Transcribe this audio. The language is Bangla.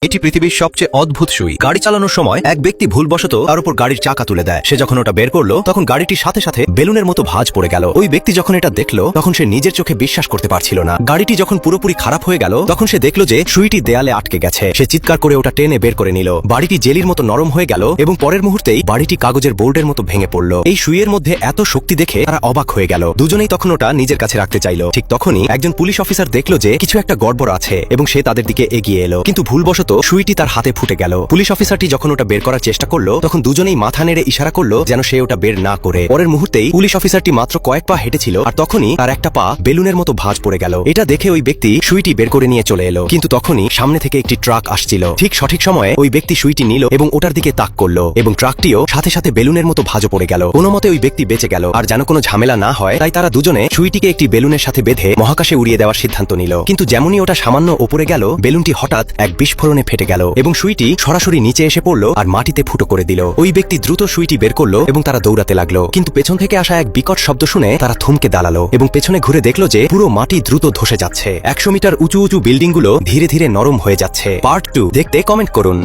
এটি পৃথিবীর সবচেয়ে অদ্ভুত সুই। গাড়ি চালানোর সময় এক ব্যক্তি ভুলবশত তার উপর গাড়ির চাকা তুলে দেয়। সে যখন ওটা বের করলো তখন গাড়িটির সাথে সাথে বেলুনের মতো ভাঁজ পড়ে গেল। ওই ব্যক্তি যখন এটা দেখলো তখন সে নিজের চোখে বিশ্বাস করতে পারছিল না। গাড়িটি যখন পুরোপুরি খারাপ হয়ে গেল তখন সে দেখলো যে সুইটি দেয়ালে আটকে গেছে। সে চিৎকার করে ওটা টেনে বের করে নিল। বাড়িটি জেলির মতো নরম হয়ে গেল এবং পরের মুহূর্তেই বাড়িটি কাগজের বোর্ডের মতো ভেঙে পড়ল। এই সুইয়ের মধ্যে এত শক্তি দেখে তারা অবাক হয়ে গেল। দুজনেই তখন ওটা নিজের কাছে রাখতে চাইল। ঠিক তখনই একজন পুলিশ অফিসার দেখলো যে কিছু একটা গড়বড় আছে এবং সে তাদের দিকে এগিয়ে এলো, কিন্তু ভুলবশত সুইটি তার হাতে ফুটে গেল। পুলিশ অফিসারটি যখন ওটা বের করার চেষ্টা করলো তখন দুজনেই মাথা নেড়ে ইশারা করলো যেন সে ওটা বের না করে। পরের মুহূর্তেই পুলিশ অফিসারটি মাত্র কয়েক পা হেঁটেছিল আর তখনই তার একটা পা বেলুনের মতো ভাঁজ পড়ে গেল। এটা দেখে ওই ব্যক্তি সুইটি বের করে নিয়ে চলে এলো, কিন্তু তখনই সামনে থেকে একটি ট্রাক আসছিল। ঠিক সঠিক সময়ে ওই ব্যক্তি সুইটি নিল এবং ওটার দিকে তাক করলো এবং ট্রাকটিও সাথে সাথে বেলুনের মতো ভাঁজও পড়ে গেল। কোনো মতে ওই ব্যক্তি বেঁচে গেল। আর যেন কোনো ঝামেলা না হয় তাই তারা দুজনে সুইটিকে একটি বেলুনের সাথে বেঁধে মহাকাশে উড়িয়ে দেওয়ার সিদ্ধান্ত নিল। কিন্তু যেমনই ওটা সামান্য ওপরে গেল বেলুনটি হঠাৎ এক বিস্ফোরণে ফেটে গেল এবং সুইটি সরাসরি নিচে এসে পড়লো আর মাটিতে ফুটো করে দিল। ওই ব্যক্তি দ্রুত সুইটি বের করলো এবং তারা দৌড়াতে লাগলো, কিন্তু পেছন থেকে আসা এক বিকট শব্দ শুনে তারা থমকে দাঁড়ালো এবং পেছনে ঘুরে দেখলো যে পুরো মাটি দ্রুত ধসে যাচ্ছে। 100 মিটার উঁচু উঁচু বিল্ডিংগুলো ধীরে ধীরে নরম হয়ে যাচ্ছে। পার্ট 2 দেখতে কমেন্ট করুন।